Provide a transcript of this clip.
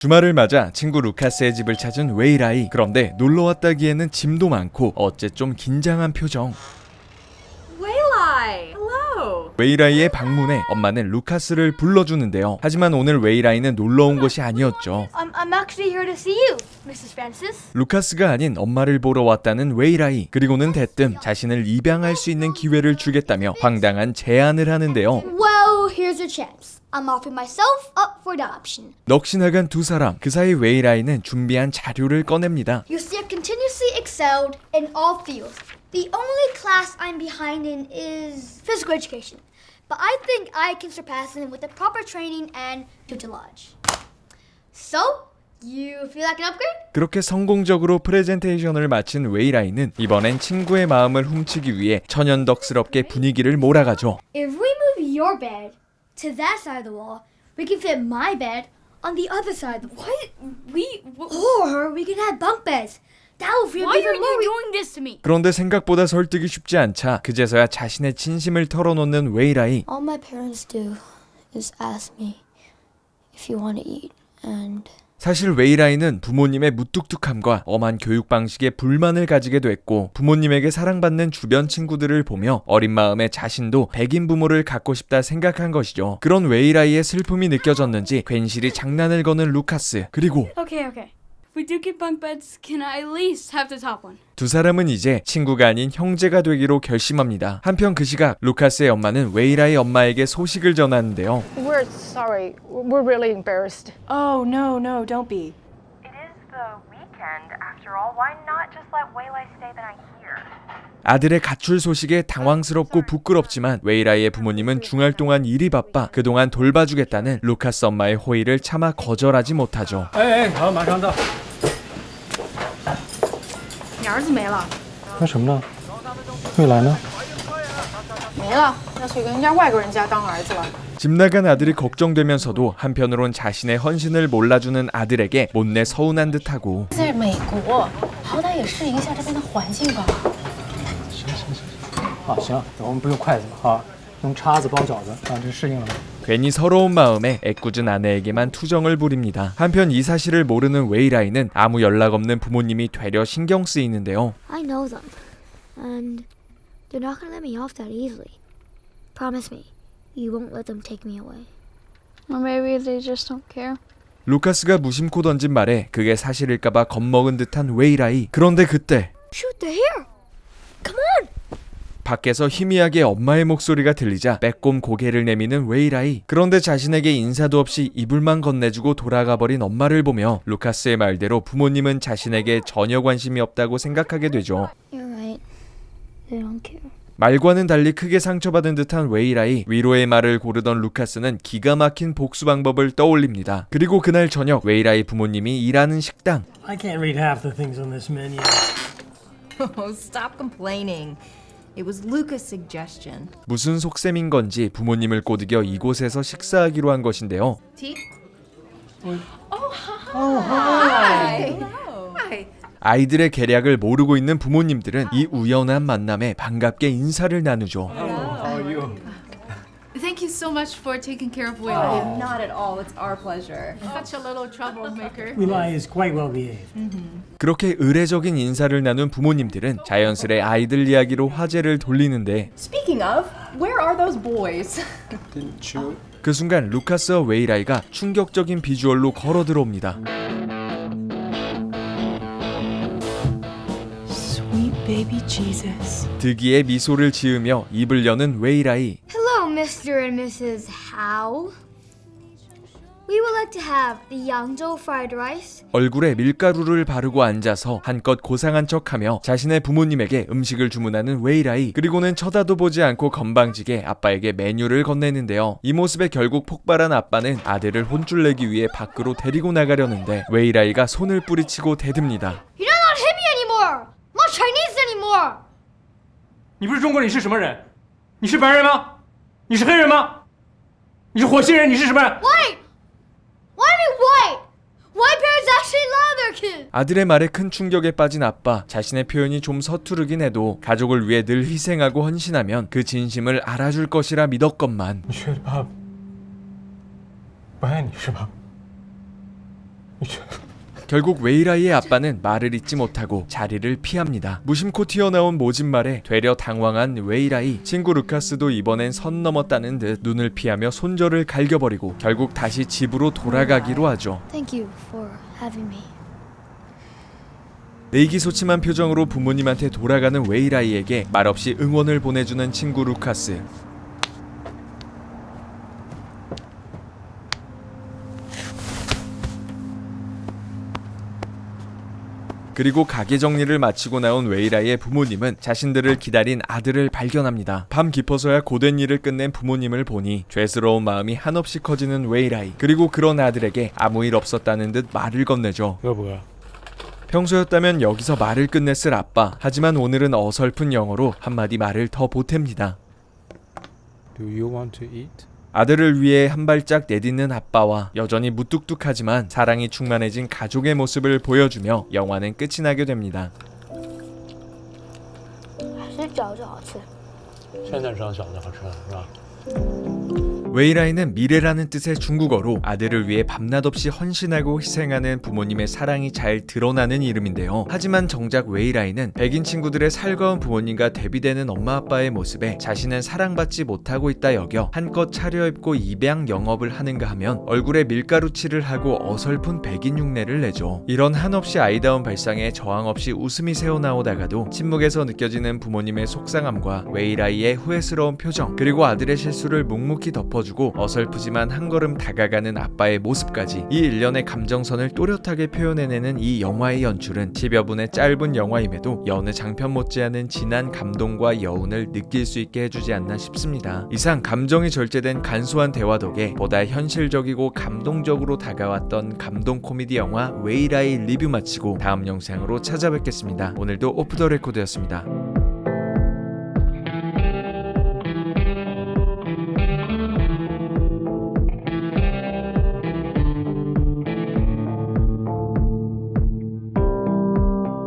주말을 맞아 친구 루카스의 집을 찾은 웨이라이. 그런데 놀러 왔다기에는 짐도 많고 어째 좀 긴장한 표정. Hello. 웨이라이의 방문에 엄마는 루카스를 불러주는데요. 하지만 오늘 웨이라이는 놀러 온 것이 아니었죠. I'm actually here to see you, Mrs. Francis. 루카스가 아닌 엄마를 보러 왔다는 웨이라이. 그리고는 대뜸 자신을 입양할 수 있는 기회를 주겠다며 황당한 제안을 하는데요. Well, here's your chance. I'm offering myself up for adoption. 넋이 나간 두 사람. 그 사이 웨이라이는 준비한 자료를 꺼냅니다. You see, I've continuously excelled in all fields. The only class I'm behind in is physical education. But I think I can surpass them with the proper training and tutelage. So, you feel like an upgrade? 그렇게 성공적으로 프레젠테이션을 마친 웨이라이는 이번엔 친구의 마음을 훔치기 위해 천연덕스럽게 분위기를 몰아가죠. If we move your bed to that side of the wall, we can fit my bed on the other side. What? Or we can have bunk beds. That will feel Why are even more. you doing this to me? 그런데 생각보다 설득이 쉽지 않자 그제서야 자신의 진심을 털어놓는 웨이라이. All my parents do is ask me if you want to eat, and 사실 웨이라이는 부모님의 무뚝뚝함과 엄한 교육 방식에 불만을 가지게 됐고 부모님에게 사랑받는 주변 친구들을 보며 어린 마음에 자신도 백인 부모를 갖고 싶다 생각한 것이죠. 그런 웨이라이의 슬픔이 느껴졌는지 괜시리 장난을 거는 루카스. 그리고 Okay. If we do get bunk beds, can I at least have the top one? 두 사람은 이제 친구가 아닌 형제가 되기로 결심합니다. 한편 그 시각 루카스의 엄마는 웨이라이 엄마에게 소식을 전하는데요. We're sorry. We're really embarrassed. Oh, no, don't be. It is the weekend, after all. Why not just let Waylay stay the night here? 아들의 가출 소식에 당황스럽고 부끄럽지만 웨이라이의 부모님은 주말 동안 일이 바빠 그동안 돌봐주겠다는 루카스 엄마의 호의를 차마 거절하지 못하죠. 好，马上到。你儿子没了。那什么呢？未来呢？没了，要去跟人家外国人家当儿子了。 집 나간 아들이 걱정되면서도 한편으론 자신의 헌신을 몰라주는 아들에게 못내 서운한 듯하고 在美国，好歹也适应一下这边的环境吧。啊，行，我们不用筷子了啊，用叉子包饺子啊，这适应了吗？ 괜히 서러운 마음에 애꿎은 아내에게만 투정을 부립니다. 한편 이 사실을 모르는 웨이라이는 아무 연락 없는 부모님이 되려 신경 쓰이는데요. I know them, and they're not gonna let me off that easily. Promise me, you won't let them take me away. Or maybe they just don't care. 루카스가 무심코 던진 말에 그게 사실일까봐 겁먹은 듯한 웨이라이. 그런데 그때 Shoot, they're here. Come on. 밖에서 희미하게 엄마의 목소리가 들리자 빼꼼 고개를 내미는 웨이라이. 그런데 자신에게 인사도 없이 이불만 건네주고 돌아가버린 엄마를 보며 루카스의 말대로 부모님은 자신에게 전혀 관심이 없다고 생각하게 되죠. You're right. They don't care. 말과는 달리 크게 상처받은 듯한 웨이라이. 위로의 말을 고르던 루카스는 기가 막힌 복수 방법을 떠올립니다. 그리고 그날 저녁 웨이라이 부모님이 일하는 식당. I can't read half the things on this menu. Oh, stop complaining. It was Luca's suggestion. 무슨 속셈인 건지 부모님을 꼬드겨 이곳에서 식사하기로 한 것인데요. Tea? 아이들의 계략을 모르고 있는 부모님들은 이 우연한 만남에 반갑게 인사를 나누죠. Thank you so much for taking care of Waylay. Not at all. It's our pleasure. Such a little troublemaker. Eli is quite well behaved. 그렇게 의례적인 인사를 나눈 부모님들은 자연스레 아이들 이야기로 화제를 돌리는데 Speaking of, where are those boys? 그 순간 루카스와 웨이라이가 충격적인 비주얼로 걸어 들어옵니다. Sweet baby Jesus. 득이의 미소를 지으며 입을 여는 웨이라이. Hello, Mr. and Mrs. Howe. We would like to have the Yangzhou fried rice. 얼굴에 밀가루를 바르고 앉아서 한껏 고상한 척하며 자신의 부모님에게 음식을 주문하는 웨이라이. 그리고는 쳐다도 보지 않고 건방지게 아빠에게 메뉴를 건네는데요. 이 모습에 결국 폭발한 아빠는 아들을 혼쭐 내기 위해 밖으로 데리고 나가려는데 웨이라이가 손을 뿌리치고 대듭니다. You're not hippie anymore. Not Chinese anymore. 你不是中国人，你是什么人？你是白人吗？你是黑人吗？你是火星人？你是什么人？ White. Why me white? White parents actually love their kids. 아들의 말에 큰 충격에 빠진 아빠. 자신의 표현이 좀 서투르긴 해도 가족을 위해 늘 희생하고 헌신하면 그 진심을 알아줄 것이라 믿었건만 你觉得爸不爱你是吧？ 결국 웨이라이의 아빠는 말을 잇지 못하고 자리를 피합니다. 무심코 튀어나온 모진 말에 되려 당황한 웨이라이. 친구 루카스도 이번엔 선 넘었다는 듯 눈을 피하며 손절을 갈겨버리고 결국 다시 집으로 돌아가기로 하죠. Thank you for having me. 의기소침한 표정으로 부모님한테 돌아가는 웨이라이에게 말없이 응원을 보내주는 친구 루카스. 그리고 가게 정리를 마치고 나온 웨이라이의 부모님은 자신들을 기다린 아들을 발견합니다. 밤 깊어서야 고된 일을 끝낸 부모님을 보니 죄스러운 마음이 한없이 커지는 웨이라이. 그리고 그런 아들에게 아무 일 없었다는 듯 말을 건네죠. 평소였다면 여기서 말을 끝냈을 아빠. 하지만 오늘은 어설픈 영어로 한마디 말을 더 보탭니다. Do you want to eat? 아들을 위해 한 발짝 내딛는 아빠와 여전히 무뚝뚝하지만 사랑이 충만해진 가족의 모습을 보여주며 영화는 끝이 나게 됩니다. 还是饺子好吃。现在知道饺子好吃了，是吧？ 웨이라이는 미래라는 뜻의 중국어로 아들을 위해 밤낮 없이 헌신하고 희생하는 부모님의 사랑이 잘 드러나는 이름인데요. 하지만 정작 웨이라이는 백인 친구들의 살가운 부모님과 대비되는 엄마 아빠의 모습에 자신은 사랑받지 못하고 있다 여겨 한껏 차려입고 입양 영업을 하는가 하면 얼굴에 밀가루칠을 하고 어설픈 백인 흉내를 내죠. 이런 한없이 아이다운 발상에 저항 없이 웃음이 새어나오다가도 침묵에서 느껴지는 부모님의 속상함과 웨이라이의 후회스러운 표정, 그리고 아들의 실수를 묵묵히 덮어주고 어설프지만 한 걸음 다가가는 아빠의 모습까지 이 일련의 감정선을 또렷하게 표현해내는 이 영화의 연출은 10여 분의 짧은 영화임에도 여느 장편 못지않은 진한 감동과 여운을 느낄 수 있게 해주지 않나 싶습니다. 이상 감정이 절제된 간소한 대화 덕에 보다 현실적이고 감동적으로 다가왔던 감동 코미디 영화 웨이라이 리뷰 마치고 다음 영상으로 찾아뵙겠습니다. 오늘도 오프 더 레코드였습니다.